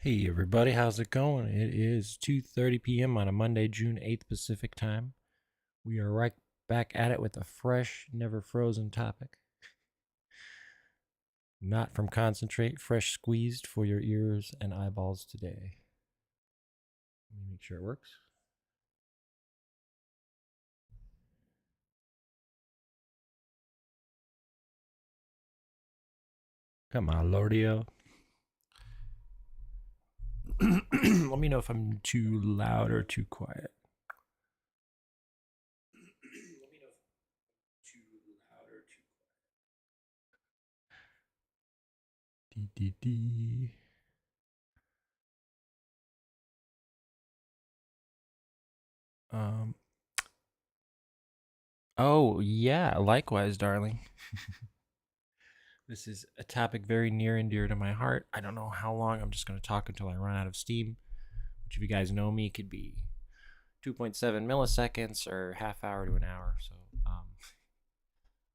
Hey everybody, how's it going? It is 2:30 p.m. on a Monday, June 8th Pacific time. We are right back at it with a fresh, never frozen topic. Not from concentrate, fresh squeezed for your ears and eyeballs today. Let me make sure it works. Come on, Lordio. Let me know if I'm too loud or too quiet. Let me know if I'm too loud or too quiet. Dee, dee, dee. Um. Oh yeah, likewise, darling. This is a topic very near and dear to my heart. I don't know how long. I'm just going to talk until I run out of steam, which, if you guys know me, could be 2.7 milliseconds or half hour to an hour. So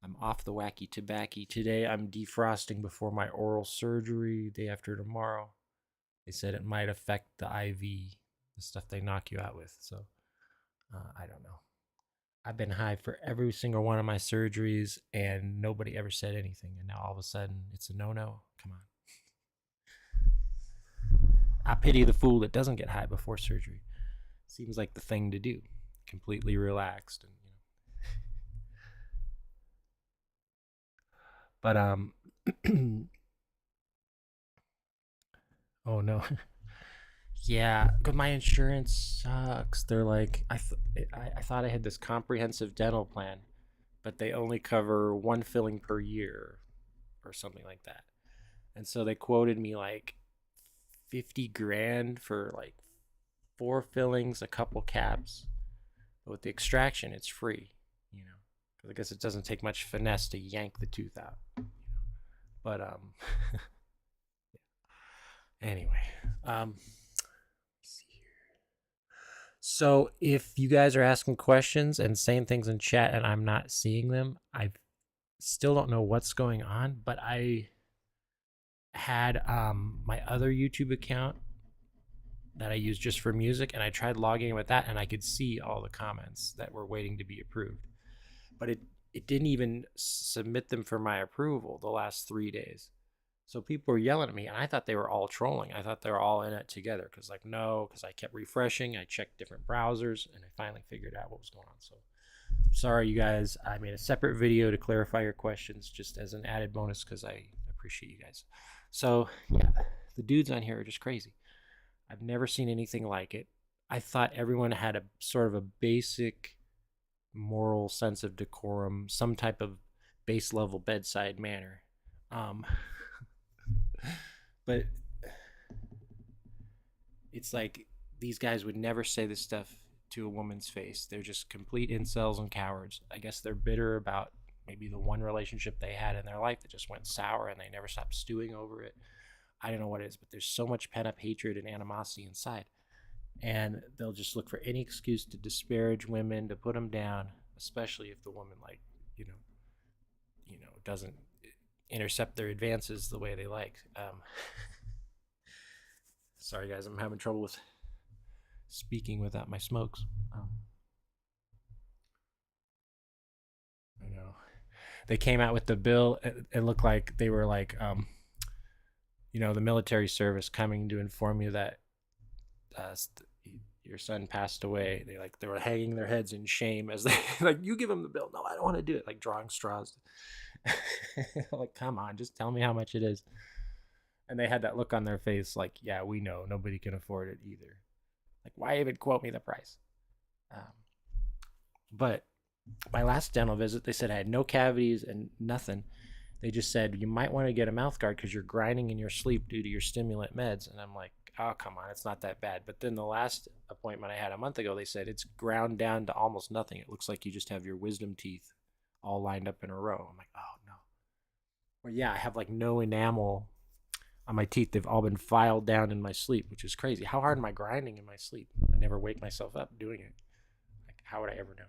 I'm off the wacky tobacco today. I'm defrosting before my oral surgery day after tomorrow. They said it might affect the IV, the stuff they knock you out with. So I don't know. I've been high for every single one of my surgeries, and nobody ever said anything. And now all of a sudden, it's a no-no. Come on. I pity the fool that doesn't get high before surgery. Seems like the thing to do. Completely relaxed, and But oh no. Yeah, but my insurance sucks. They're like, I thought I had this comprehensive dental plan, but they only cover one filling per year or something like that. And so they quoted me like 50 grand for like four fillings, a couple caps. But with the extraction, it's free, you know. Because I guess it doesn't take much finesse to yank the tooth out. But anyway, see here. So if you guys are asking questions and saying things in chat and I'm not seeing them, I still don't know what's going on. But I had my other YouTube account that I use just for music, and I tried logging in with that, and I could see all the comments that were waiting to be approved. But it didn't even submit them for my approval the last 3 days. So people were yelling at me, and I thought they were all trolling. I thought they were all in it together because, like, no, because I kept refreshing. I checked different browsers, and I finally figured out what was going on. So, sorry, you guys. I made a separate video to clarify your questions just as an added bonus because I appreciate you guys. So, yeah, the dudes on here are just crazy. I've never seen anything like it. I thought everyone had a sort of a basic moral sense of decorum, some type of base level bedside manner. Um, but it's like these guys would never say this stuff to a woman's face. They're just complete incels and cowards. I guess they're bitter about maybe the one relationship they had in their life that just went sour and they never stopped stewing over it. I don't know what it is, but there's so much pent up hatred and animosity inside. And they'll just look for any excuse to disparage women, to put them down, especially if the woman, like, you know, doesn't intercept their advances the way they like. Sorry, guys, I'm having trouble with speaking without my smokes. I know they came out with the bill. It looked like they were like, the military service coming to inform you that uh, your son passed away. They were hanging their heads in shame as they like, you give him the bill. No, I don't want to do it. Like drawing straws. Like, come on, just tell me how much it is. And they had that look on their face, like, yeah, we know nobody can afford it either. Like, why even quote me the price? Um, but my last dental visit, they said I had no cavities and nothing. They just said you might want to get a mouth guard because you're grinding in your sleep due to your stimulant meds. And I'm like, oh, come on, it's not that bad. But then the last appointment I had a month ago, they said it's ground down to almost nothing. It looks like you just have your wisdom teeth all lined up in a row. I'm like, oh no. Well, yeah, I have like no enamel on my teeth. They've all been filed down in my sleep, which is crazy. How hard am I grinding in my sleep? I never wake myself up doing it. Like, how would I ever know?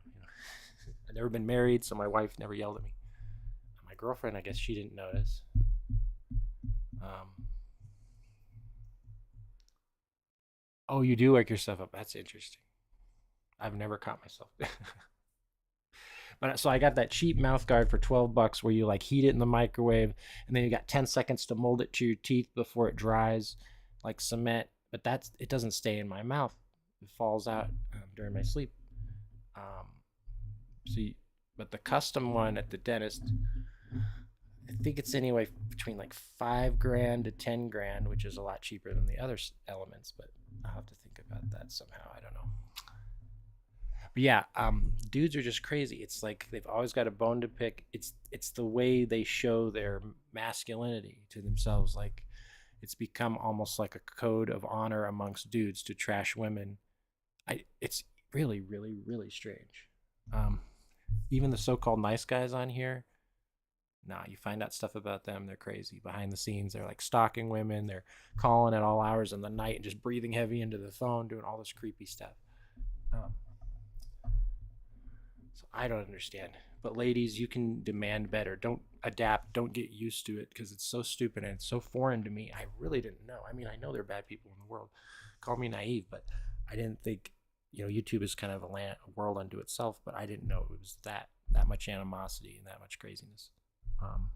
I've never been married, so my wife never yelled at me. My girlfriend, I guess she didn't notice. Um, Oh, you do wake yourself up. That's interesting. I've never caught myself. But so I got that cheap mouth guard for $12 where you like heat it in the microwave and then you got 10 seconds to mold it to your teeth before it dries like cement. But that's it doesn't stay in my mouth. It falls out during my sleep. Um, see, but the custom one at the dentist, I think it's anyway between like 5 grand to 10 grand, which is a lot cheaper than the other elements. But I'll have to think about that somehow. I don't know. But yeah, dudes are just crazy. It's like they've always got a bone to pick. It's the way they show their masculinity to themselves. Like it's become almost like a code of honor amongst dudes to trash women. It's really, really, really strange. Um, Even the so-called nice guys on here, nah, you find out stuff about them. They're crazy behind the scenes. They're like stalking women. They're calling at all hours in the night and just breathing heavy into the phone, doing all this creepy stuff. Um, So I don't understand. But ladies, you can demand better. Don't adapt. Don't get used to it because it's so stupid and it's so foreign to me. I really didn't know. I mean, I know there are bad people in the world. Call me naive, but I didn't think YouTube is kind of a world unto itself. But I didn't know it was that much animosity and that much craziness. Um,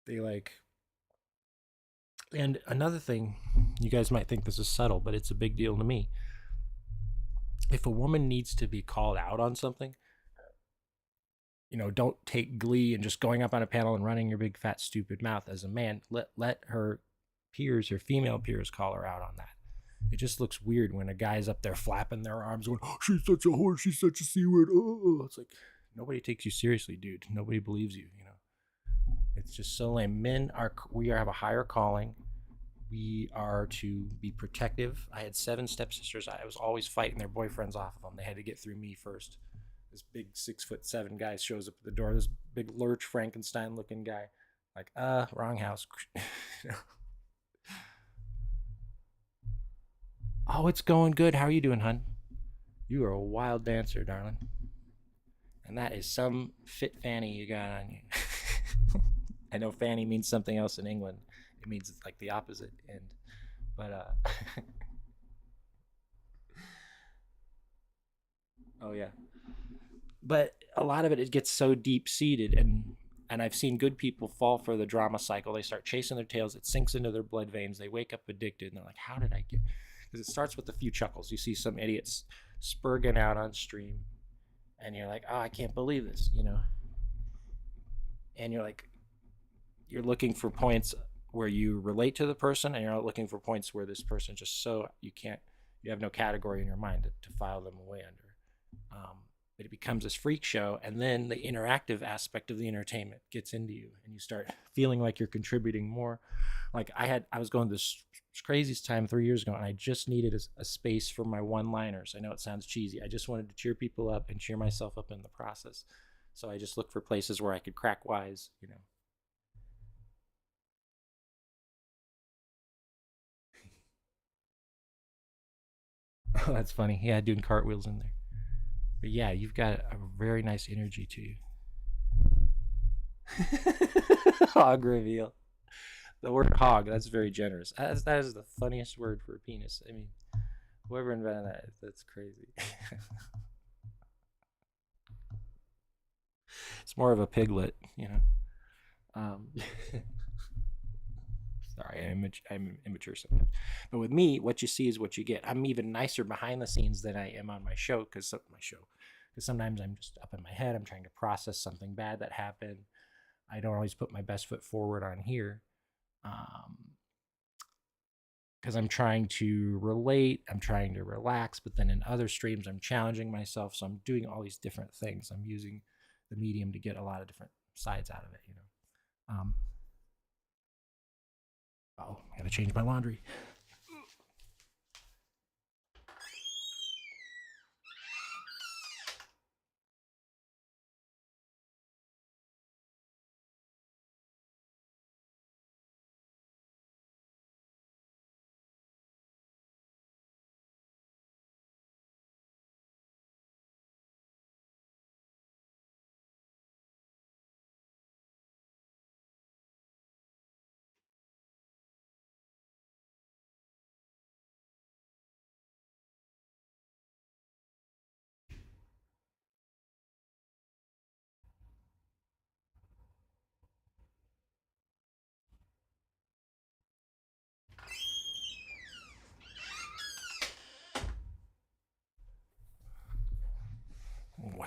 they like, and another thing, you guys might think this is subtle, but it's a big deal to me. If a woman needs to be called out on something, don't take glee in just going up on a panel and running your big fat stupid mouth as a man. Let her peers, her female peers, call her out on that. It just looks weird when a guy's up there flapping their arms, going, oh, "She's such a whore. She's such a c-word." Oh, it's like nobody takes you seriously, dude. Nobody believes you. It's just so lame. We have a higher calling. We are to be protective. I had 7 stepsisters. I was always fighting their boyfriends off of them. They had to get through me first. This big 6'7" guy shows up at the door. This big Lurch Frankenstein looking guy. Like, wrong house. Oh, it's going good. How are you doing, hun? You are a wild dancer, darling. And that is some fit fanny you got on you. I know fanny means something else in England. It means it's like the opposite end. But oh yeah. But a lot of it gets so deep seated, and I've seen good people fall for the drama cycle. They start chasing their tails. It sinks into their blood veins. They wake up addicted, and they're like, "How did I get?" Because it starts with a few chuckles. You see some idiots spurging out on stream, and you're like, "Oh, I can't believe this," and you're looking for points where you relate to the person, and you're not looking for points where this person just so you have no category in your mind to file them away under. But it becomes this freak show, and then the interactive aspect of the entertainment gets into you, and you start feeling like you're contributing more. Like I was going this craziest time 3 years ago, and I just needed a space for my one-liners. I know it sounds cheesy. I just wanted to cheer people up and cheer myself up in the process. So I just looked for places where I could crack wise. Oh, that's funny. Yeah, doing cartwheels in there. But yeah, you've got a very nice energy to you. Hog reveal. The word hog, that's very generous. That is the funniest word for a penis. I mean, whoever invented that's crazy. It's more of a piglet. Um, Sorry, I'm immature sometimes. But with me, what you see is what you get. I'm even nicer behind the scenes than I am on my show because sometimes I'm just up in my head. I'm trying to process something bad that happened. I don't always put my best foot forward on here. Um, because I'm trying to relate, I'm trying to relax, but then in other streams, I'm challenging myself. So I'm doing all these different things. I'm using the medium to get a lot of different sides out of it. Oh, I gotta change my laundry.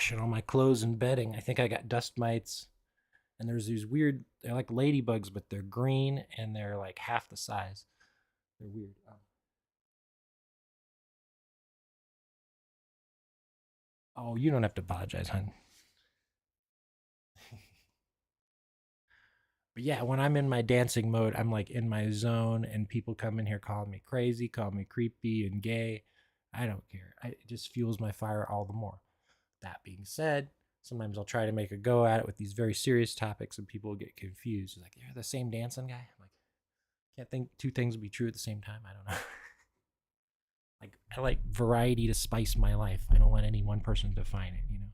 washing all my clothes and bedding. I think I got dust mites. And there's these weird, they're like ladybugs, but they're green and they're like half the size. They're weird. Oh, you don't have to apologize, hon. But yeah, when I'm in my dancing mode, I'm like in my zone, and people come in here calling me crazy, calling me creepy and gay. I don't care. It just fuels my fire all the more. That being said, sometimes I'll try to make a go at it with these very serious topics, and people get confused. Like, you're the same dancing guy? I'm like, can't think two things be true at the same time. I don't know. Like, I like variety to spice my life. I don't let any one person define it, you know?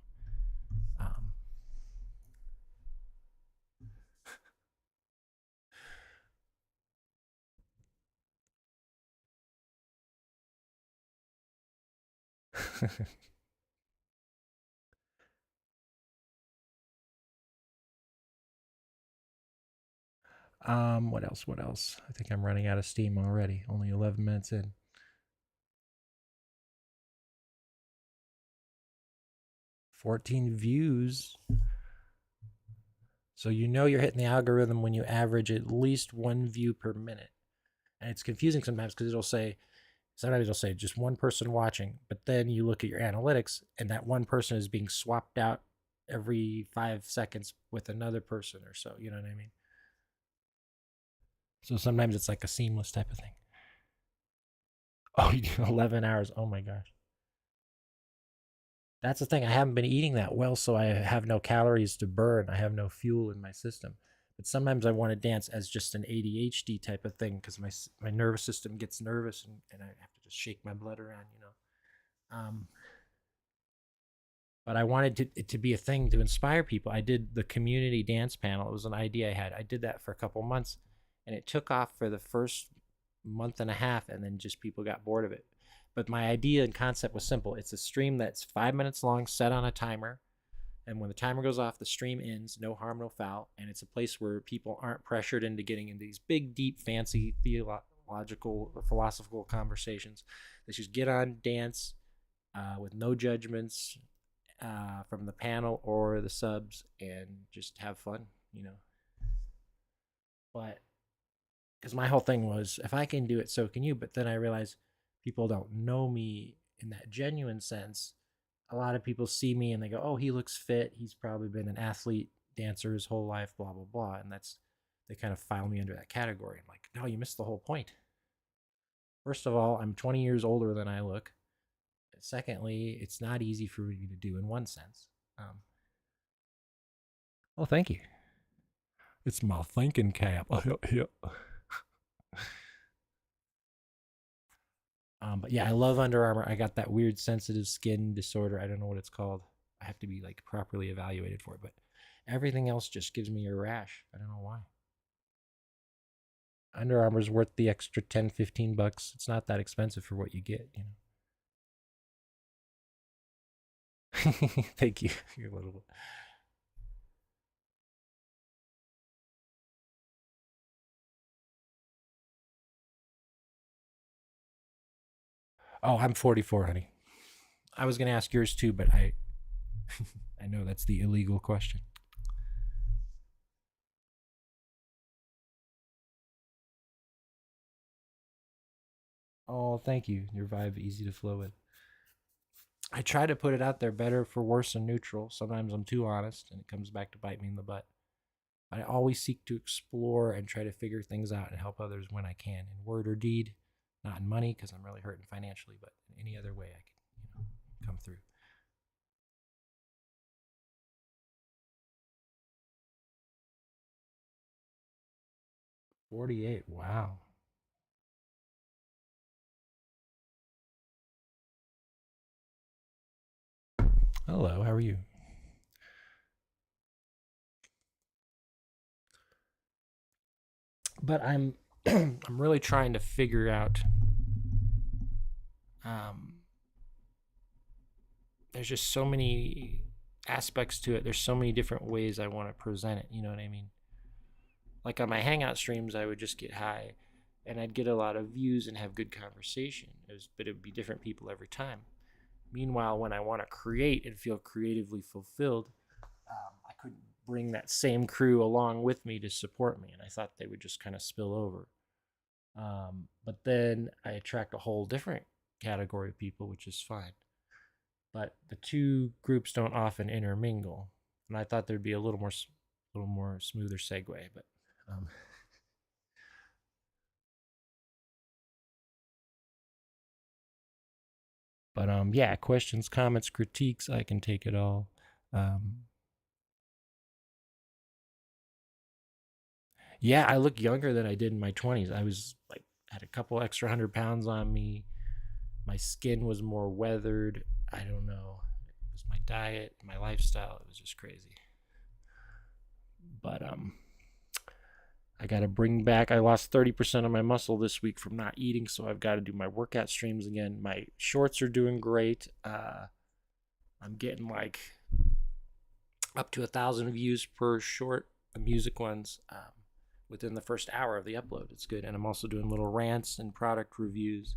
What else? What else? I think I'm running out of steam already. Only 11 minutes in. 14 views. So you know you're hitting the algorithm when you average at least one view per minute. And it's confusing sometimes because sometimes it'll say just one person watching, but then you look at your analytics and that one person is being swapped out every 5 seconds with another person or so. You know what I mean? So sometimes it's like a seamless type of thing. Oh, 11 hours. Oh my gosh. That's the thing. I haven't been eating that well, so I have no calories to burn. I have no fuel in my system. But sometimes I want to dance as just an ADHD type of thing because my nervous system gets nervous, and I have to just shake my blood around, you know. But I wanted it to be a thing to inspire people. I did the community dance panel. It was an idea I had. I did that for a couple months, and it took off for the first month and a half, and then just people got bored of it. But my idea and concept was simple. It's a stream that's 5 minutes long, set on a timer. And when the timer goes off, the stream ends, no harm, no foul. And it's a place where people aren't pressured into getting into these big, deep, fancy theological or philosophical conversations. They just get on, dance with no judgments from the panel or the subs, and just have fun, you know. But because my whole thing was, if I can do it, so can you. But then I realized people don't know me in that genuine sense. A lot of people see me and they go, "Oh, he looks fit. He's probably been an athlete, dancer his whole life, blah blah blah." And they kind of file me under that category. I'm like, "No, you missed the whole point. First of all, I'm 20 years older than I look. Secondly, it's not easy for me to do in one sense." Oh, thank you. It's my thinking cap. But yeah, I love Under Armour. I got that weird sensitive skin disorder. I don't know what it's called. I have to be like properly evaluated for it. But everything else just gives me a rash. I don't know why. Under Armour's worth the extra 10, $15. It's not that expensive for what you get, you know. Thank you. You're a little. Oh, I'm 44, honey. I was gonna ask yours too, but I know that's the illegal question. Oh, thank you. Your vibe easy to flow with. I try to put it out there better for worse and neutral. Sometimes I'm too honest and it comes back to bite me in the butt. I always seek to explore and try to figure things out and help others when I can, in word or deed, not in money because I'm really hurting financially, but in any other way I can, come through. 48. Wow. Hello, how are you? But I'm I'm really trying to figure out um there's just so many aspects to it. There's so many different ways I want to present it, you know what I mean? Like on my Hangout streams, I would just get high and I'd get a lot of views and have good conversation. But it would be different people every time. Meanwhile, when I want to create and feel creatively fulfilled, I couldn't bring that same crew along with me to support me, and I thought they would just kind of spill over. But then I attract a whole different category of people, which is fine. But the two groups don't often intermingle, and I thought there'd be little more smoother segue. Um, yeah, questions, comments, critiques, I can take it all. Um, yeah, I look younger than I did in my 20s. I was like had a couple extra 100 pounds on me. My skin was more weathered. I don't know. It was my diet, my lifestyle. It was just crazy. But I got to bring back. I lost 30% of my muscle this week from not eating, so I've got to do my workout streams again. My shorts are doing great. I'm getting like up to 1,000 views per short, the music ones, within the first hour of the upload. It's good. And I'm also doing little rants and product reviews.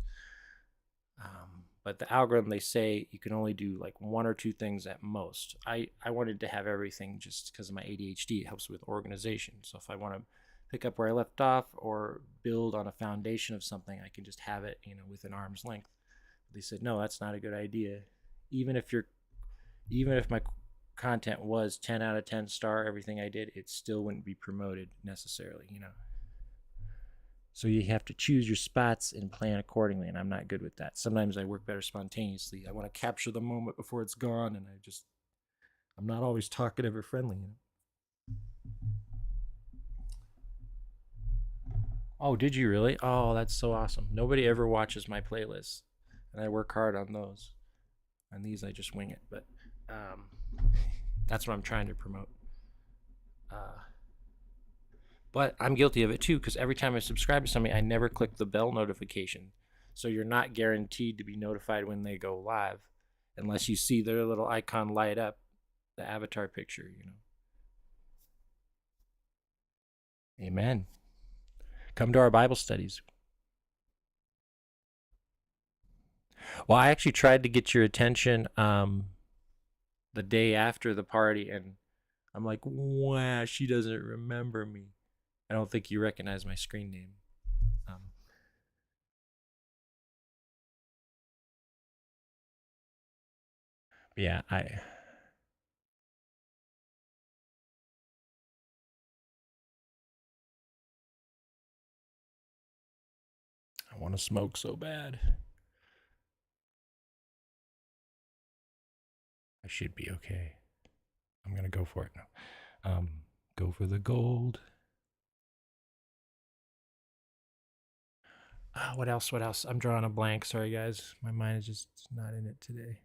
But the algorithm, they say you can only do like one or two things at most. I wanted to have everything just because of my ADHD. It helps with organization. So if I want to pick up where I left off or build on a foundation of something, I can just have it, within arm's length. They said, no, that's not a good idea. Even if you're, even if my content was 10 out of 10 star, everything I did, it still wouldn't be promoted necessarily. So you have to choose your spots and plan accordingly, and I'm not good with that. Sometimes I work better spontaneously. I want to capture the moment before it's gone, and I'm not always talkative or friendly. Oh, did you really? Oh, that's so awesome. Nobody ever watches my playlists, and I work hard on those. On these, I just wing it, but um, that's what I'm trying to promote. Uh, but I'm guilty of it too because every time I subscribe to something, I never click the bell notification. So you're not guaranteed to be notified when they go live unless you see their little icon light up, the avatar picture. Amen. Come to our Bible studies. Well, I actually tried to get your attention the day after the party, and I'm like, wow, she doesn't remember me. I don't think you recognize my screen name. Um, yeah, I want to smoke so bad. I should be okay. I'm gonna go for it now. Go for the gold. What else? What else? I'm drawing a blank. Sorry, guys. My mind is just not in it today.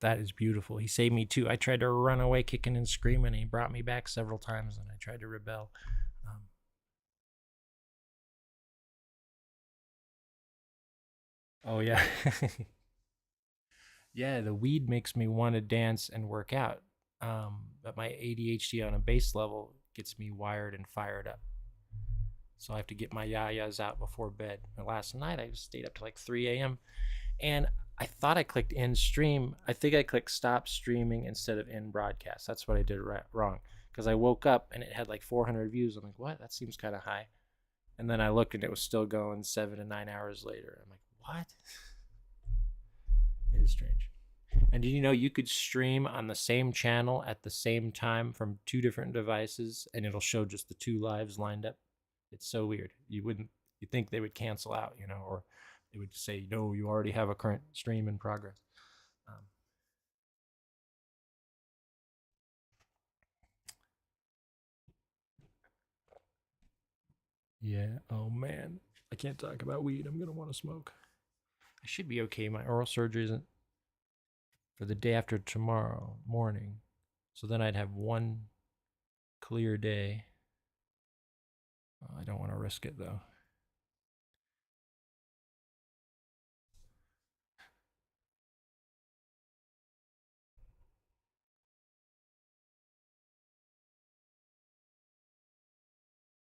That is beautiful. He saved me too. I tried to run away kicking and screaming. And he brought me back several times, and I tried to rebel. Um, oh yeah, yeah. The weed makes me want to dance and work out, but my ADHD on a base level gets me wired and fired up. So I have to get my yayas out before bed. And last night I stayed up to like 3 a.m. and I thought I clicked end stream. I think I clicked stop streaming instead of end broadcast. That's what I did wrong because I woke up and it had like 400 views. I'm like, what? That seems kind of high. And then I looked and it was still going 7 to 9 hours later. I'm like, what? It is strange. And did you know you could stream on the same channel at the same time from two different devices and it'll show just the two lives lined up? It's so weird. You think they would cancel out, or they would say, no, you already have a current stream in progress. Um, yeah. Oh man, I can't talk about weed. I'm gonna want to smoke. I should be okay. My oral surgery isn't for the day after tomorrow morning, so then I'd have one clear day. I don't want to risk it though.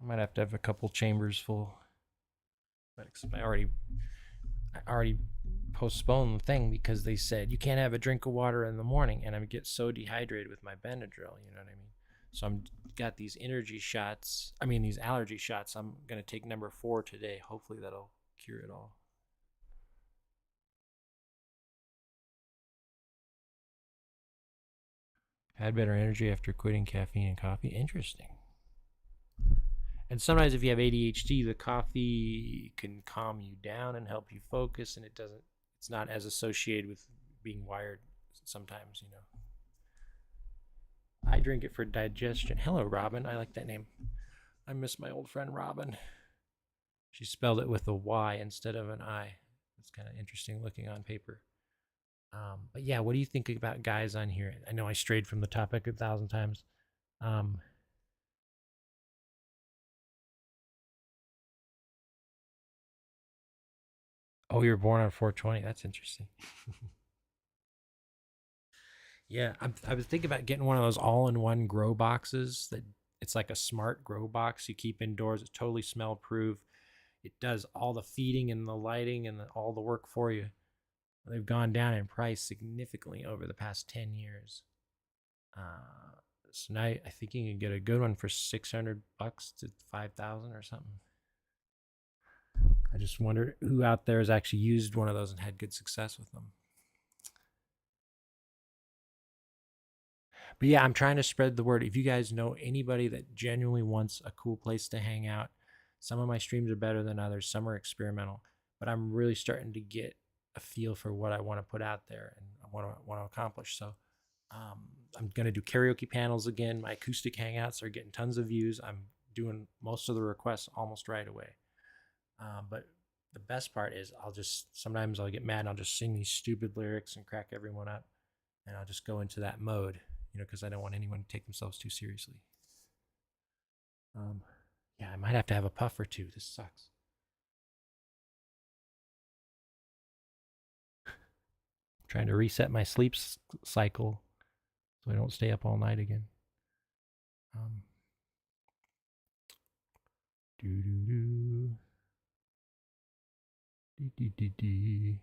I might have to have a couple chambers full. But I already postpone the thing because they said you can't have a drink of water in the morning, and I get so dehydrated with my Benadryl. You know what I mean? So I'm got these energy shots. I mean, these allergy shots. I'm gonna take number 4 today. Hopefully that'll cure it all. Had better energy after quitting caffeine and coffee. Interesting. And sometimes if you have ADHD, the coffee can calm you down and help you focus, and it's not as associated with being wired sometimes, you know. I drink it for digestion. Hello, Robin. I like that name. I miss my old friend Robin. She spelled it with a Y instead of an I. It's kind of interesting looking on paper. But yeah, what do you think about guys on here? I know I strayed from the topic 1,000 times. Um, oh, you were born on 420. That's interesting. Yeah, I was thinking about getting one of those all-in-one grow boxes that it's like a smart grow box you keep indoors. It's totally smell proof. It does all the feeding and the lighting and all the work for you. They've gone down in price significantly over the past 10 years. So now I think you can get a good one for $600 to 5,000 or something. I just wonder who out there has actually used one of those and had good success with them. But yeah, I'm trying to spread the word. If you guys know anybody that genuinely wants a cool place to hang out, some of my streams are better than others. Some are experimental, but I'm really starting to get a feel for what I want to put out there and want to accomplish. So I'm going to do karaoke panels again. My acoustic hangouts are getting tons of views. I'm doing most of the requests almost right away. But the best part is sometimes I'll get mad and I'll just sing these stupid lyrics and crack everyone up. And I'll just go into that mode, because I don't want anyone to take themselves too seriously. Um, yeah, I might have to have a puff or two. This sucks. I'm trying to reset my sleep cycle so I don't stay up all night again. Um, doo doo doo. Dee dee dee dee.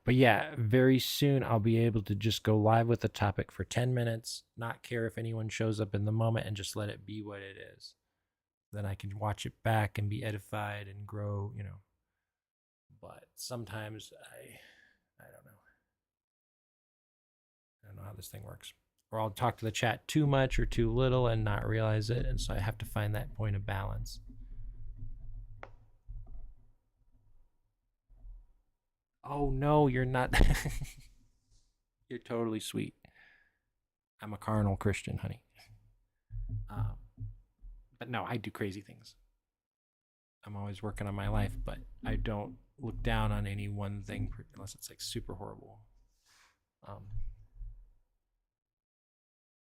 But yeah, very soon I'll be able to just go live with the topic for 10 minutes, not care if anyone shows up in the moment, and just let it be what it is. Then I can watch it back and be edified and grow. But sometimes I don't know. I don't know how this thing works. Or I'll talk to the chat too much or too little and not realize it. And so I have to find that point of balance. Oh no, you're not. You're totally sweet. I'm a carnal Christian, honey. Um, but no, I do crazy things. I'm always working on my life, but I don't look down on any one thing unless it's like super horrible. Um,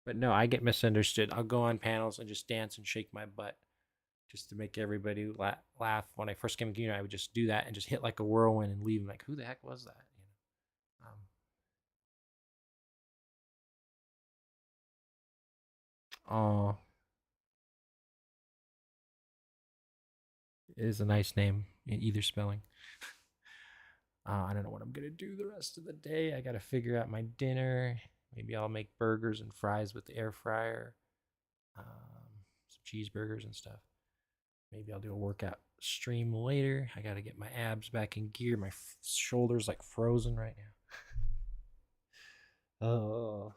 but no, I get misunderstood. I'll go on panels and just dance and shake my butt just to make everybody laugh. When I first came to I would just do that and just hit like a whirlwind and leave. Like, who the heck was that? Oh, it is a nice name in either spelling. I don't know what I'm gonna do the rest of the day. I gotta figure out my dinner. Maybe I'll make burgers and fries with the air fryer, some cheeseburgers and stuff. Maybe I'll do a workout stream later. I gotta get my abs back in gear. My shoulders like frozen right now. Oh,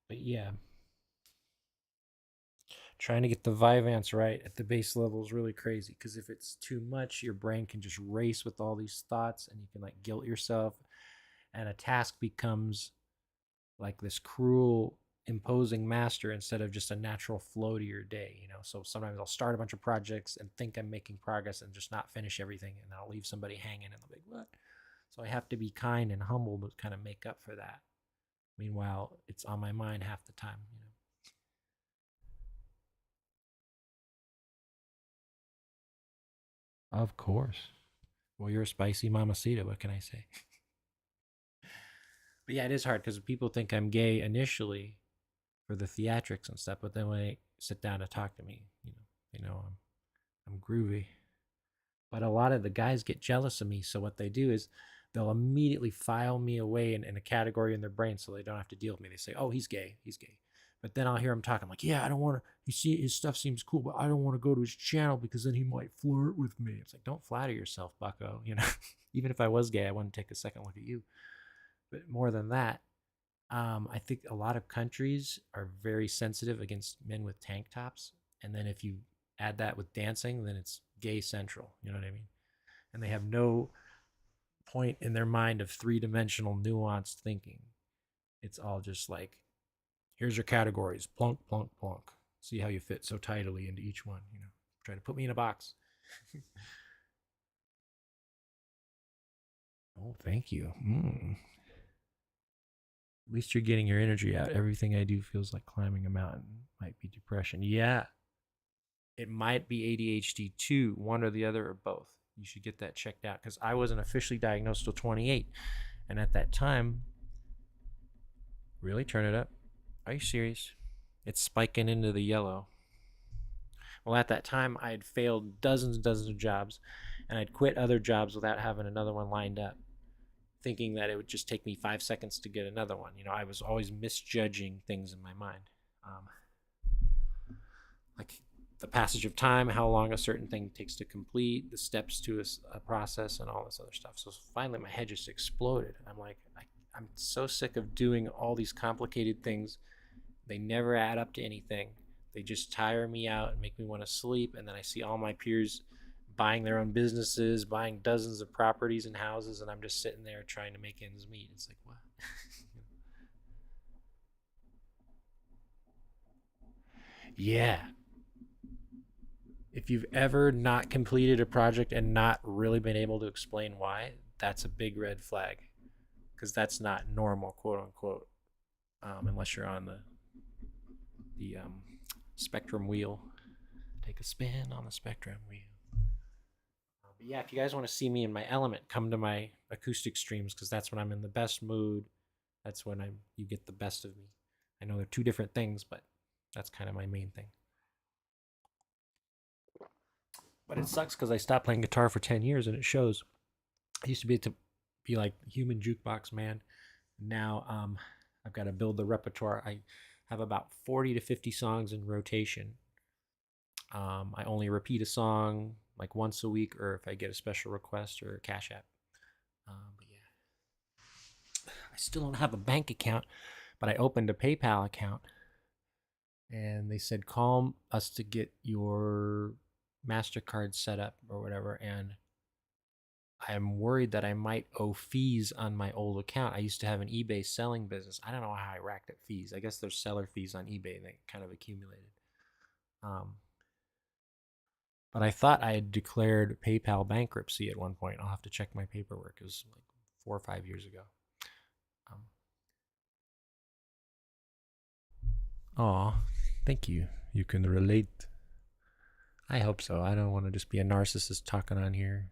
but yeah, trying to get the Vyvanse right at the base level is really crazy because if it's too much, your brain can just race with all these thoughts and you can like guilt yourself, and a task becomes like this cruel imposing master instead of just a natural flow to your day. So sometimes I'll start a bunch of projects and think I'm making progress and just not finish everything, and I'll leave somebody hanging and they'll be like, what? So I have to be kind and humble to kind of make up for that. Meanwhile, it's on my mind half the time. Of course. Well, you're a spicy mamacita. What can I say? But yeah, it is hard because people think I'm gay initially for the theatrics and stuff, but then when they sit down to talk to me, they know I'm groovy. But a lot of the guys get jealous of me. So what they do is they'll immediately file me away in a category in their brain so they don't have to deal with me. They say, oh, he's gay. He's gay. But then I'll hear him talking like, yeah, I don't want to, you see, his stuff seems cool, but I don't want to go to his channel because then he might flirt with me. It's like, don't flatter yourself, bucko. You know, even if I was gay, I wouldn't take a second look at you. But more than that, I think a lot of countries are very sensitive against men with tank tops. And then if you add that with dancing, then it's gay central. You know what I mean? And they have no point in their mind of three-dimensional nuanced thinking. It's all just like, here's your categories, plunk, plunk, plunk. See how you fit so tidily into each one. You know, try to put me in a box. Oh, thank you. At least you're getting your energy out. Everything I do feels like climbing a mountain. Might be depression. Yeah, it might be ADHD too, one or the other or both. You should get that checked out because I wasn't officially diagnosed till 28. And at that time, really turn it up. Are you serious? It's spiking into the yellow. Well, at that time, I had failed dozens and dozens of jobs, and I'd quit other jobs without having another one lined up, thinking that it would just take me 5 seconds to get another one. You know, I was always misjudging things in my mind. Um, like the passage of time, how long a certain thing takes to complete, the steps to a process, and all this other stuff. So finally, my head just exploded. I'm like, I'm so sick of doing all these complicated things. They never add up to anything. They just tire me out and make me want to sleep. And then I see all my peers buying their own businesses, buying dozens of properties and houses, and I'm just sitting there trying to make ends meet. It's like, what? Yeah, if you've ever not completed a project and not really been able to explain why, that's a big red flag because that's not normal, quote unquote, unless you're on the spectrum wheel. Take a spin on the spectrum wheel. But yeah, if you guys want to see me in my element, come to my acoustic streams because that's when I'm in the best mood. That's when you get the best of me. I know they're two different things, but that's kind of my main thing. But it sucks because I stopped playing guitar for 10 years and it shows. I used to be like human jukebox man. Now I've got to build the repertoire. I have about 40 to 50 songs in rotation. I only repeat a song like once a week or if I get a special request or a cash app. But yeah, I still don't have a bank account, but I opened a PayPal account and they said call us to get your MasterCard set up or whatever. And I'm worried that I might owe fees on my old account. I used to have an eBay selling business. I don't know how I racked up fees. I guess there's seller fees on eBay and they kind of accumulated. Um, but I thought I had declared PayPal bankruptcy at one point. I'll have to check my paperwork. It was like 4 or 5 years ago. Aw, thank you. You can relate. I hope so. I don't want to just be a narcissist talking on here.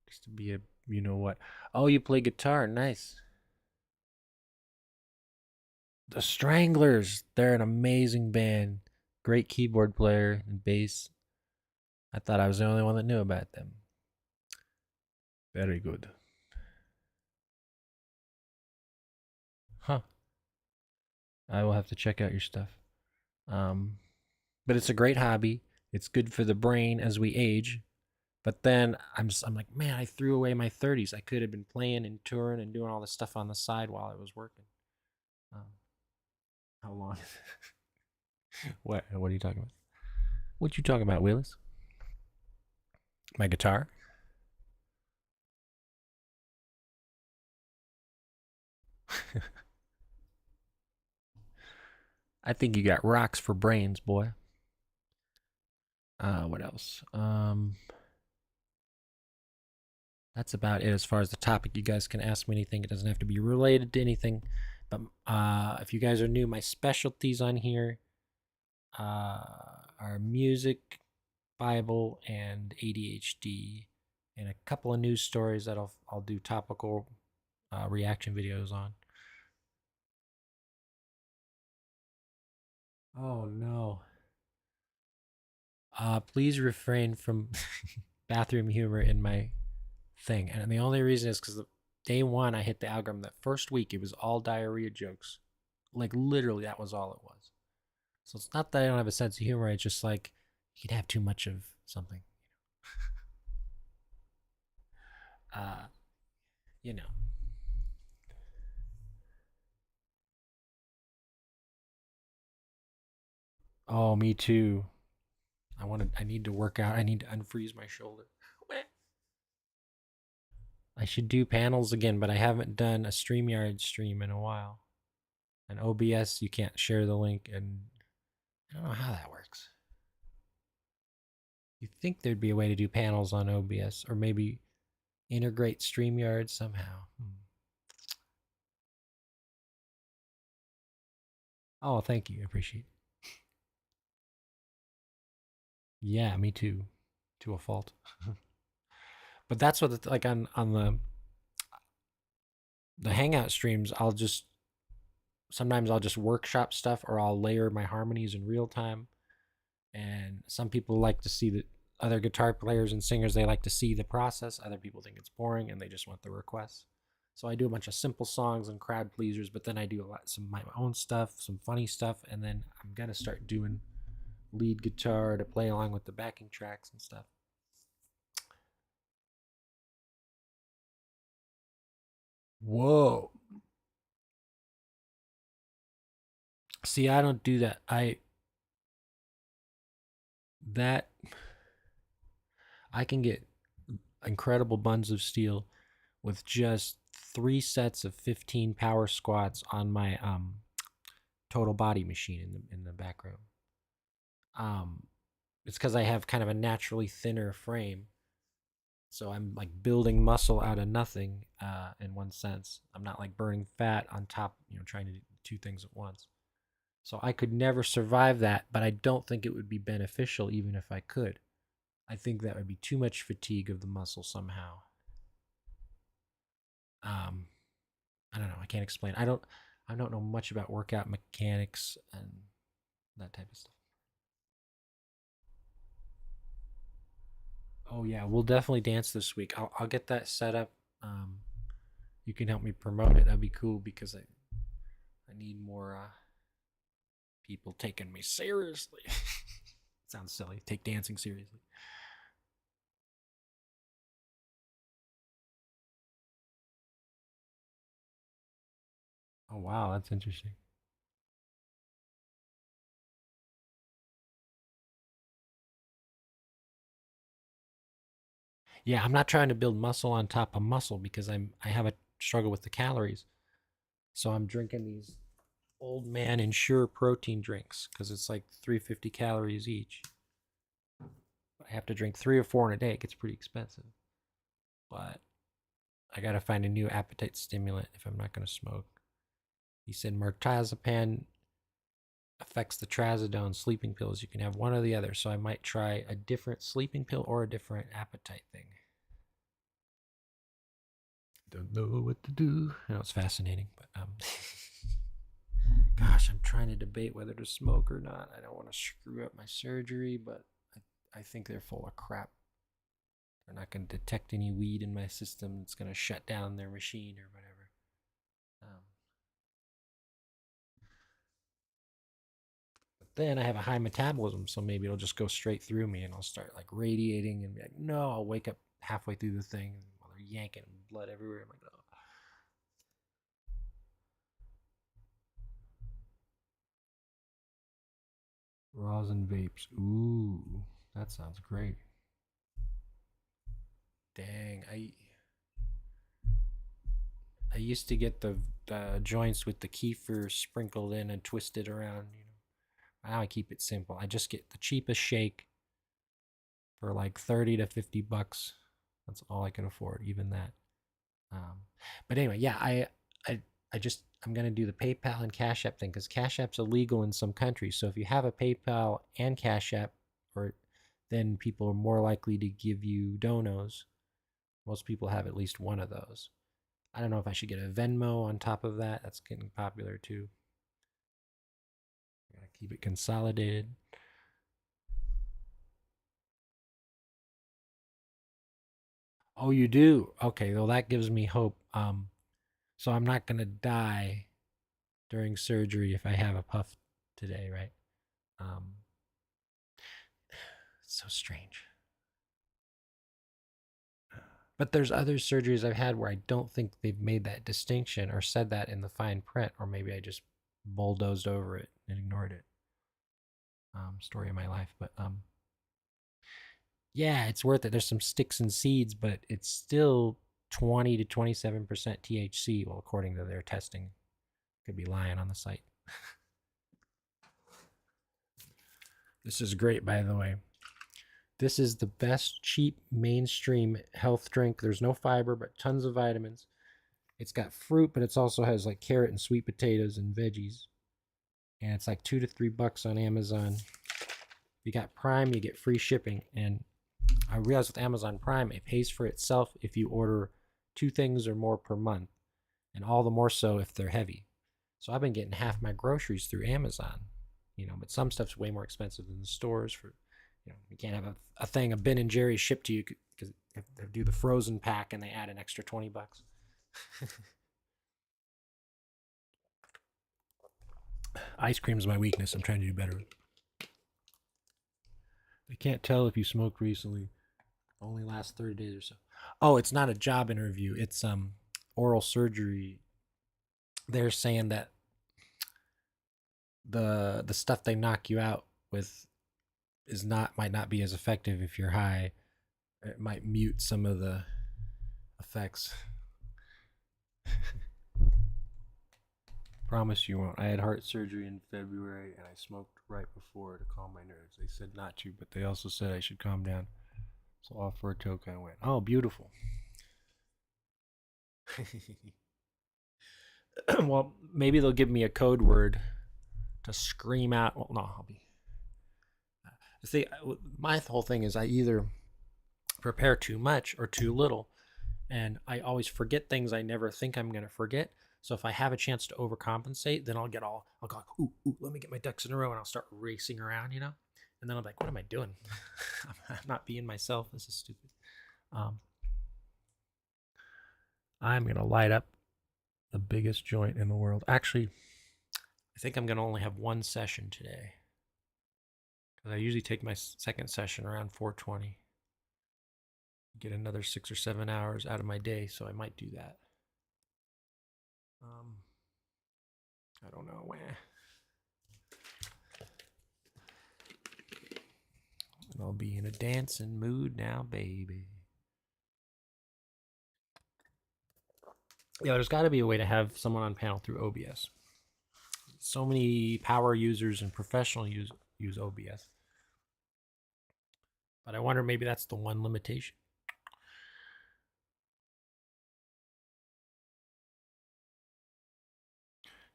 Just to be a, you know what. Oh, you play guitar. Nice. The Stranglers. They're an amazing band. Great keyboard player and bass. I thought I was the only one that knew about them. Very good. Huh. I will have to check out your stuff. Um, but it's a great hobby. It's good for the brain as we age. But then I'm like, man, I threw away my 30s. I could have been playing and touring and doing all this stuff on the side while I was working. Um, how long? What are you talking about? What you talking about, Willis? My guitar? I think you got rocks for brains, boy. What else? That's about it as far as the topic. You guys can ask me anything. It doesn't have to be related to anything. But if you guys are new, my specialties on here are music, Bible, and ADHD, and a couple of news stories that I'll do topical reaction videos on. Oh no! Please refrain from bathroom humor in my thing. And the only reason is because day one, I hit the algorithm. That first week, it was all diarrhea jokes. Like, literally, that was all it was. So it's not that I don't have a sense of humor. It's just like you could have too much of something. Uh, you know. Oh, me too. I need to work out. I need to unfreeze my shoulder. I should do panels again, but I haven't done a StreamYard stream in a while. And OBS, you can't share the link, and I don't know how that works. You think there'd be a way to do panels on OBS, or maybe integrate StreamYard somehow. Oh, thank you. I appreciate it. Yeah, me too. To a fault. But that's what it's like on the Hangout streams. I'll just workshop stuff, or I'll layer my harmonies in real time. And some people like to see the other guitar players and singers, they like to see the process. Other people think it's boring and they just want the requests. So I do a bunch of simple songs and crowd pleasers, but then I do some of my own stuff, some funny stuff, and then I'm gonna start doing lead guitar to play along with the backing tracks and stuff. Whoa. See, I don't do that. That I can get incredible buns of steel with just 3 sets of 15 power squats on my total body machine in the back room. Um, it's because I have kind of a naturally thinner frame, so I'm like building muscle out of nothing. In one sense, I'm not like burning fat on top, trying to do two things at once. So I could never survive that, but I don't think it would be beneficial even if I could. I think that would be too much fatigue of the muscle somehow. Um, I don't know. I can't explain. I don't know much about workout mechanics and that type of stuff. Oh yeah, we'll definitely dance this week. I'll get that set up. Um, you can help me promote it. That'd be cool because I need more people taking me seriously. Sounds silly. Take dancing seriously. Oh wow, that's interesting. Yeah, I'm not trying to build muscle on top of muscle because I have a struggle with the calories. So I'm drinking these old man Ensure protein drinks because it's like 350 calories each. I have to drink 3 or 4 in a day. It gets pretty expensive. But I got to find a new appetite stimulant if I'm not going to smoke. He said mirtazapine affects the trazodone sleeping pills. You can have one or the other. So I might try a different sleeping pill or a different appetite thing. Don't know what to do. I know it's fascinating, but gosh, I'm trying to debate whether to smoke or not. I don't want to screw up my surgery, but I think they're full of crap. They're not going to detect any weed in my system. It's going to shut down their machine or whatever. Um, but then I have a high metabolism, so maybe it'll just go straight through me and I'll start like radiating and be like, no, I'll wake up halfway through the thing while they're yanking blood everywhere. I'm like, oh. Rosin vapes. Ooh, that sounds great. Dang, I used to get the joints with the kefir sprinkled in and twisted around. Now I keep it simple. I just get the cheapest shake for like 30 to 50 bucks. That's all I can afford, even that. Um, but anyway, yeah, I'm gonna do the PayPal and Cash App thing because Cash App's illegal in some countries. So if you have a PayPal and Cash App, or then people are more likely to give you donos. Most people have at least one of those. I don't know if I should get a Venmo on top of that. That's getting popular too. I gotta keep it consolidated. Oh, you do? Okay, well that gives me hope. So I'm not gonna die during surgery if I have a puff today, right? Um, it's so strange. But there's other surgeries I've had where I don't think they've made that distinction or said that in the fine print, or maybe I just bulldozed over it and ignored it. Story of my life, but yeah, it's worth it. There's some sticks and seeds, but it's still 20 to 27% THC. Well, according to their testing, could be lying on the site. This is great, by the way. This is the best cheap mainstream health drink. There's no fiber, but tons of vitamins. It's got fruit, but it also has like carrot and sweet potatoes and veggies. And it's like $2 to $3 on Amazon. If you got Prime, you get free shipping. And I realized with Amazon Prime, it pays for itself if you order 2 things or more per month, and all the more so if they're heavy. So I've been getting half my groceries through Amazon, but some stuff's way more expensive than the stores. You can't have a thing of Ben and Jerry's shipped to you because they do the frozen pack and they add an extra $20. Ice cream's my weakness. I'm trying to do better. They can't tell if you smoked recently. Only last 30 days or so. Oh, it's not a job interview. It's oral surgery. They're saying that the stuff they knock you out with is not might not be as effective if you're high. It might mute some of the effects. Promise you won't. I had heart surgery in February and I smoked right before to calm my nerves. They said not to, but they also said I should calm down. So off for a toke I went. Oh, beautiful. Well, maybe they'll give me a code word to scream out. Well, no, I'll be. See, my whole thing is I either prepare too much or too little, and I always forget things I never think I'm going to forget. So if I have a chance to overcompensate, then I'll go, ooh, let me get my ducks in a row, and I'll start racing around, and then I'm like, what am I doing? I'm not being myself. This is stupid. I'm going to light up the biggest joint in the world. Actually, I think I'm going to only have one session today because I usually take my second session around 4:20. Get another 6 or 7 hours out of my day, so I might do that. I don't know when. And I'll be in a dancing mood now, baby. Yeah, there's got to be a way to have someone on panel through OBS. So many power users and professional use OBS. But I wonder maybe that's the one limitation.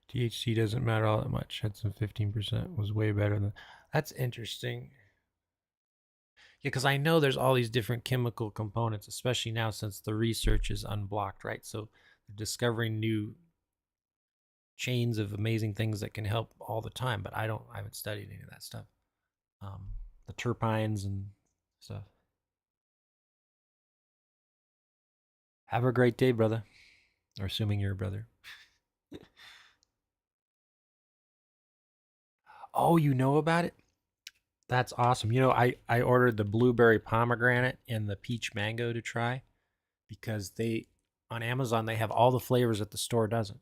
THC doesn't matter all that much. Had some 15% was way better than. That's interesting. Yeah, because I know there's all these different chemical components, especially now since the research is unblocked, right? So they're discovering new chains of amazing things that can help all the time. But I haven't studied any of that stuff. The terpenes and stuff. Have a great day, brother. Or assuming you're a brother. Oh, you know about it? That's awesome. I ordered the blueberry pomegranate and the peach mango to try because on Amazon they have all the flavors that the store doesn't.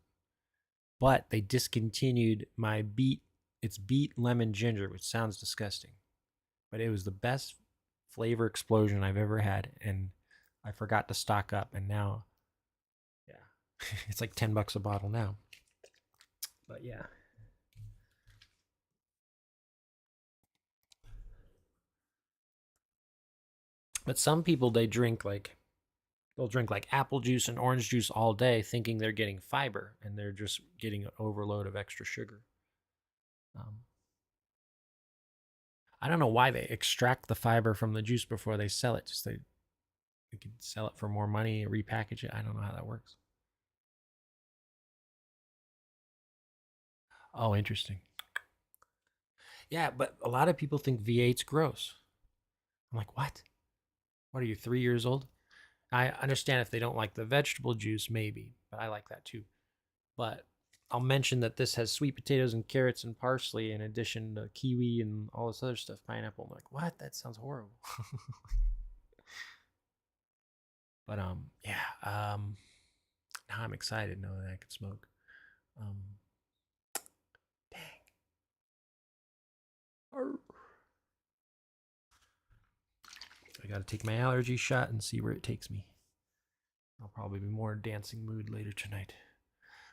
But they discontinued my beet. It's beet lemon ginger, which sounds disgusting, but it was the best flavor explosion I've ever had, and I forgot to stock up, and now, yeah, it's like $10 a bottle now. But yeah. But some people they'll drink like apple juice and orange juice all day, thinking they're getting fiber, and they're just getting an overload of extra sugar. Um, I don't know why they extract the fiber from the juice before they sell it. Just they could sell it for more money, repackage it. I don't know how that works. Oh, interesting. Yeah, but a lot of people think V8's gross. I'm like, what? What are you, 3 years old? I understand if they don't like the vegetable juice, maybe, but I like that too. But I'll mention that this has sweet potatoes and carrots and parsley in addition to kiwi and all this other stuff, pineapple. I'm like, what? That sounds horrible. But yeah. Now I'm excited knowing that I can smoke. Um, dang. I got to take my allergy shot and see where it takes me. I'll probably be more in dancing mood later tonight.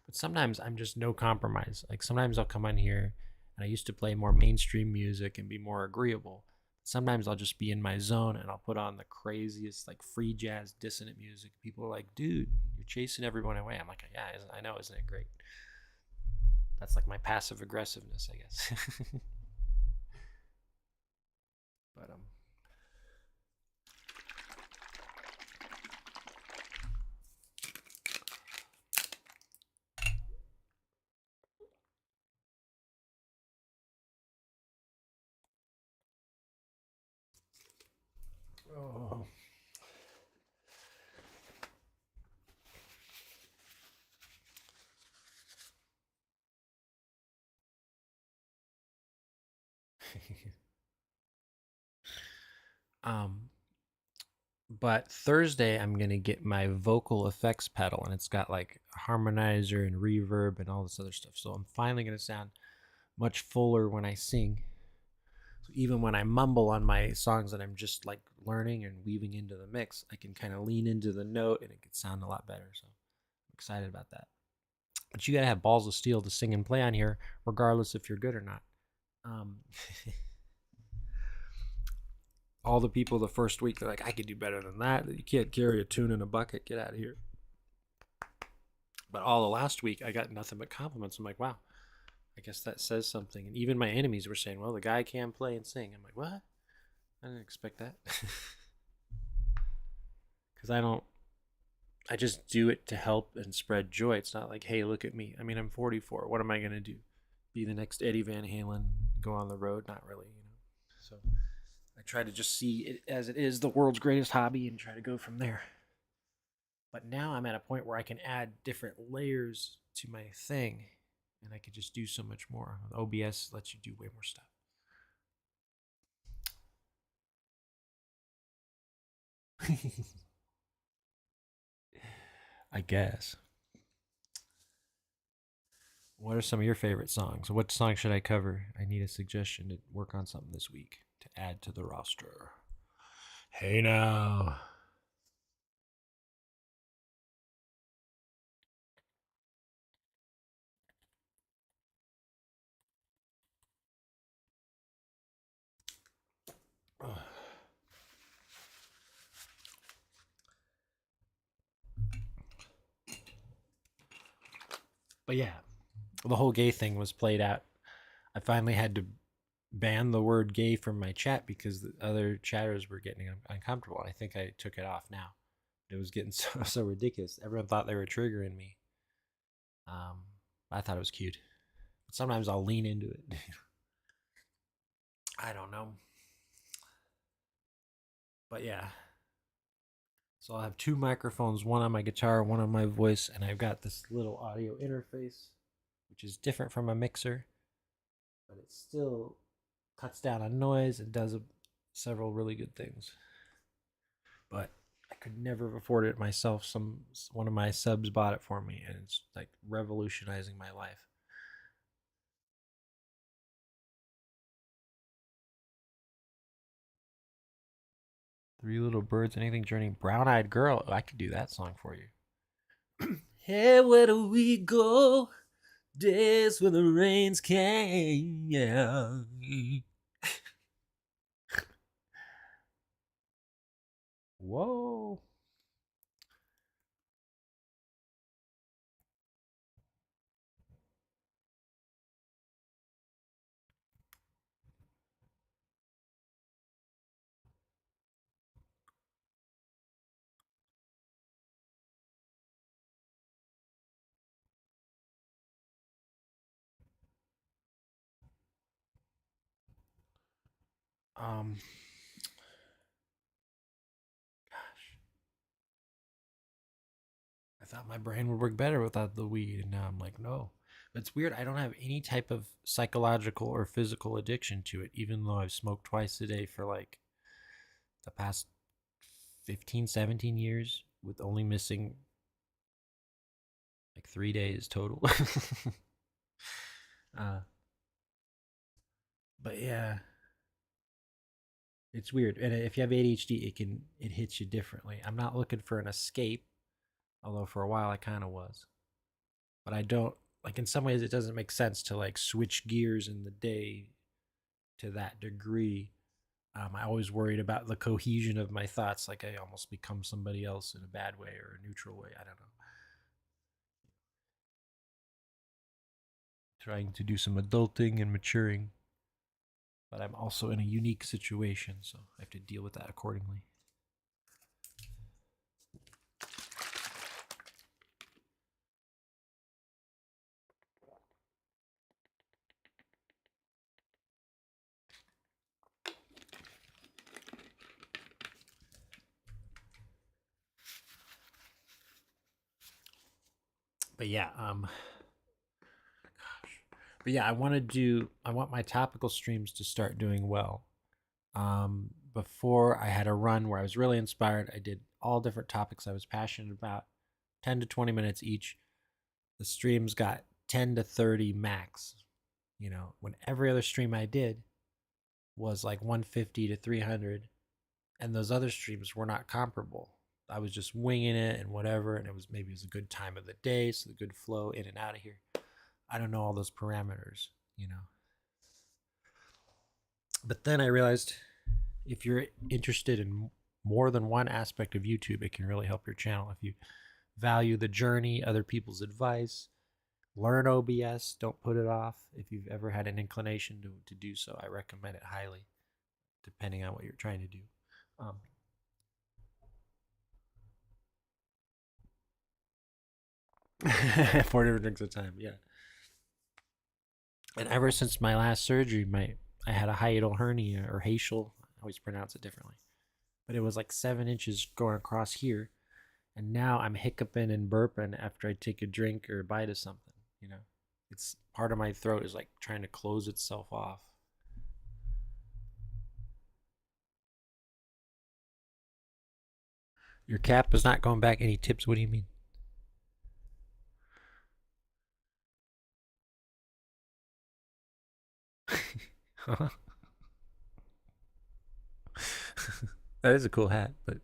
But sometimes I'm just no compromise. Like sometimes I'll come on here and I used to play more mainstream music and be more agreeable. Sometimes I'll just be in my zone and I'll put on the craziest like free jazz dissonant music. People are like, "Dude, you're chasing everyone away." I'm like, "Yeah, I know, isn't it great?" That's like my passive aggressiveness, I guess. But oh. um but Thursday I'm gonna get my vocal effects pedal, and it's got like a harmonizer and reverb and all this other stuff. So I'm finally gonna sound much fuller when I sing. So even when I mumble on my songs that I'm just like learning and weaving into the mix, I can kind of lean into the note and it could sound a lot better. So I'm excited about that. But you gotta have balls of steel to sing and play on here, regardless if you're good or not. Um, all the people the first week, they're like, I could do better than that. You can't carry a tune in a bucket. Get out of here. But all the last week, I got nothing but compliments. I'm like, wow, I guess that says something. And even my enemies were saying, well, the guy can play and sing. I'm like, what? I didn't expect that. Because I just do it to help and spread joy. It's not like, hey, look at me. I mean, I'm 44. What am I going to do? Be the next Eddie Van Halen, go on the road? Not really, you know. So I try to just see it as it is, the world's greatest hobby, and try to go from there. But now I'm at a point where I can add different layers to my thing, and I could just do so much more. OBS lets you do way more stuff. I guess. What are some of your favorite songs? What song should I cover? I need a suggestion to work on something this week to add to the roster. Hey now. But yeah, the whole gay thing was played out. I finally had to ban the word gay from my chat because the other chatters were getting uncomfortable. I think I took it off now. It was getting so ridiculous. Everyone thought they were triggering me. Um, I thought it was cute. But sometimes I'll lean into it. I don't know. But yeah. So I'll have two microphones, one on my guitar, one on my voice, and I've got this little audio interface, which is different from a mixer, but it still cuts down on noise and does several really good things. But I could never have afforded it myself. One of my subs bought it for me, and it's like revolutionizing my life. Three Little Birds, Anything Journey, Brown Eyed Girl. Oh, I could do that song for you. Hey, where do we go? Days when the rains came, yeah. Whoa. Um, thought my brain would work better without the weed, and now I'm like, no. But it's weird. I don't have any type of psychological or physical addiction to it, even though I've smoked twice a day for like the past 15, 17 years, with only missing like 3 days total. uh, but yeah, it's weird. And if you have ADHD, it hits you differently. I'm not looking for an escape, although for a while I kind of was. But I don't like, in some ways it doesn't make sense to like switch gears in the day to that degree. I always worried about the cohesion of my thoughts, like I almost become somebody else in a bad way or a neutral way. I don't know. Trying to do some adulting and maturing, but I'm also in a unique situation, so I have to deal with that accordingly. But yeah, but yeah, I want my topical streams to start doing well. Before I had a run where I was really inspired. I did all different topics I was passionate about, 10 to 20 minutes each. The streams got 10 to 30 max. When every other stream I did was like 150 to 300, and those other streams were not comparable. I was just winging it and whatever, and it was a good time of the day, so the good flow in and out of here. I don't know all those parameters. But then I realized if you're interested in more than one aspect of YouTube, it can really help your channel. If you value the journey, other people's advice, learn OBS, don't put it off. If you've ever had an inclination to do so, I recommend it highly, depending on what you're trying to do. Um, Four different drinks at a time, yeah. And ever since my last surgery, I had a hiatal hernia, or haitial. I always pronounce it differently, but it was like 7 inches going across here, and now I'm hiccuping and burping after I take a drink or a bite of something. It's part of my throat is like trying to close itself off. Your cap is not going back. Any tips? What do you mean? That is a cool hat, but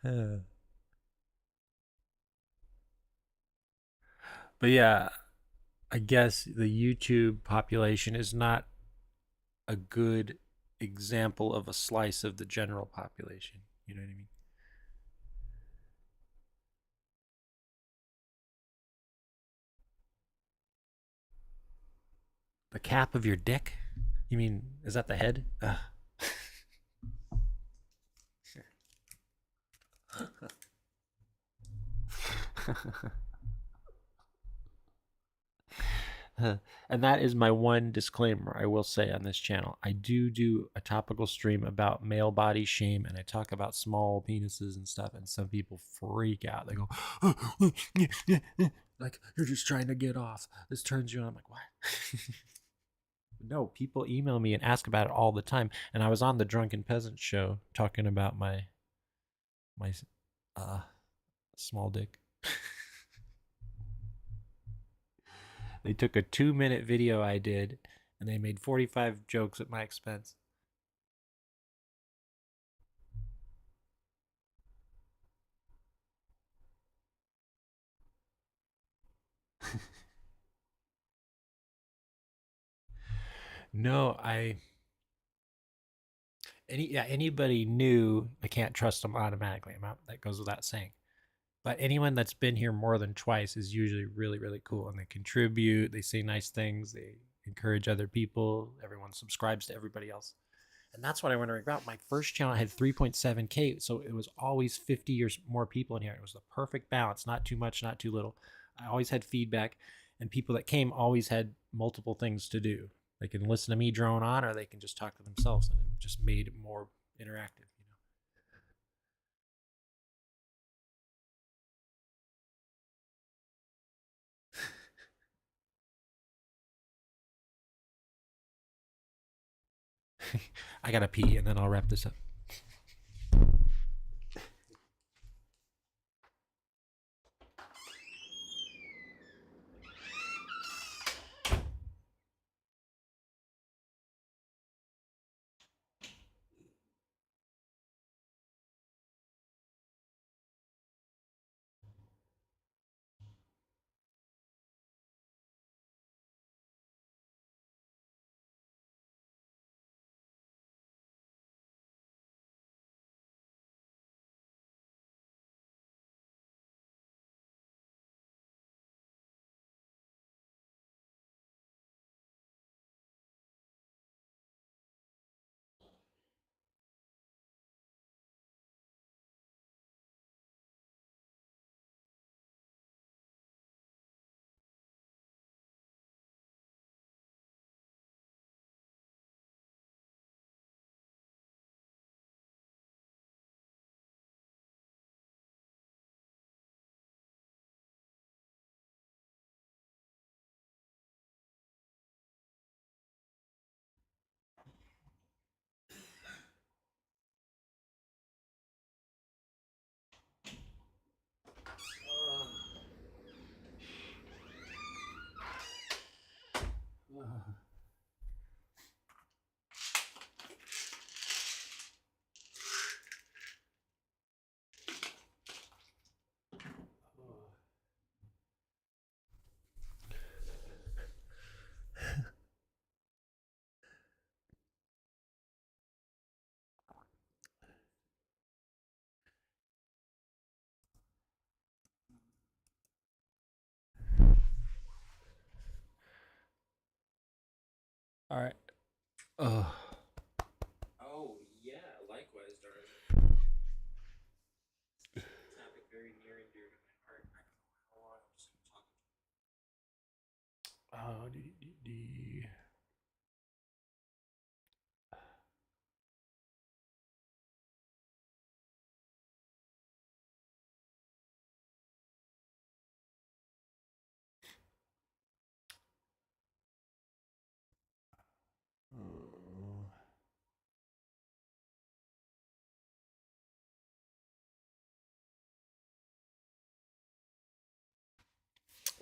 uh, but yeah, I guess the YouTube population is not a good example of a slice of the general population. You know what I mean? The cap of your dick? You mean, is that the head? And that is my one disclaimer I will say on this channel. I do a topical stream about male body shame, and I talk about small penises and stuff, and some people freak out. They go, like, you're just trying to get off. This turns you on. I'm like, what? No, people email me and ask about it all the time. And I was on the Drunken Peasant show talking about my uh small dick. They took a 2-minute video I did, and they made 45 jokes at my expense. No, anybody new, I can't trust them automatically. That goes without saying. But anyone that's been here more than twice is usually really, really cool, and they contribute. They say nice things. They encourage other people. Everyone subscribes to everybody else, and that's what I want to about. My first channel had 3.7K, so it was always 50 or more people in here. It was the perfect balance, not too much, not too little. I always had feedback, and people that came always had multiple things to do. They can listen to me drone on, or they can just talk to themselves, and it just made it more interactive. I gotta pee, and then I'll wrap this up. All right. Oh. Oh yeah. Likewise, darling. Topic very near and dear to my heart. I don't know how long I'm just gonna talk.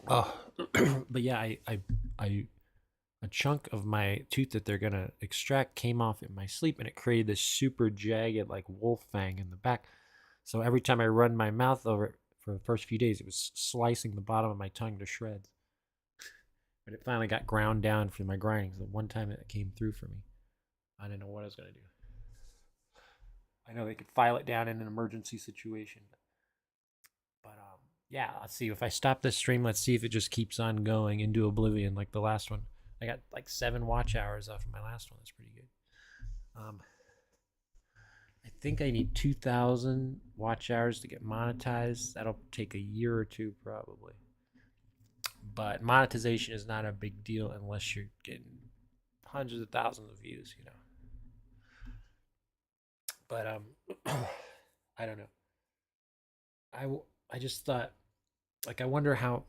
Oh, oh, but yeah, I, a chunk of my tooth that they're gonna extract came off in my sleep, and it created this super jagged, like wolf fang in the back. So every time I run my mouth over it for the first few days, it was slicing the bottom of my tongue to shreds. But it finally got ground down from my grinding. So one time it came through for me. I didn't know what I was gonna do. I know they could file it down in an emergency situation, but yeah, let's see if I stop this stream. Let's see if it just keeps on going into oblivion like the last one. I got like 7 watch hours off of my last one. That's pretty good. I think I need 2,000 watch hours to get monetized. That'll take a year or two probably. But monetization is not a big deal unless you're getting hundreds of thousands of views, you know. But I don't know. I I just thought, like, I wonder how,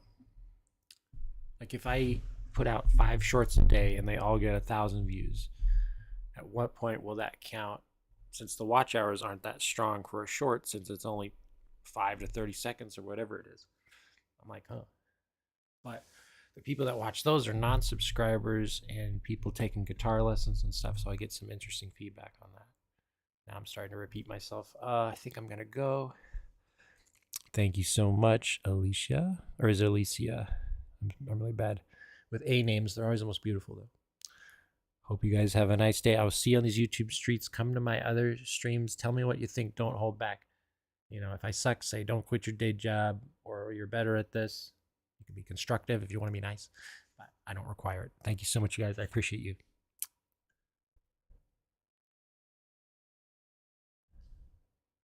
like, if I put out 5 shorts a day and they all get 1,000 views, at what point will that count? Since the watch hours aren't that strong for a short, since it's only 5 to 30 seconds or whatever it is. I'm like, huh. But the people that watch those are non-subscribers and people taking guitar lessons and stuff. So I get some interesting feedback on that. Now I'm starting to repeat myself. I think I'm gonna go. Thank you so much, Alicia. Or is it Alicia? I'm really bad with A names. They're always the most beautiful, though. Hope you guys have a nice day. I will see you on these YouTube streets. Come to my other streams. Tell me what you think. Don't hold back. You know, if I suck, say don't quit your day job, or you're better at this. You can be constructive if you want to be nice, but I don't require it. Thank you so much, you guys. I appreciate you.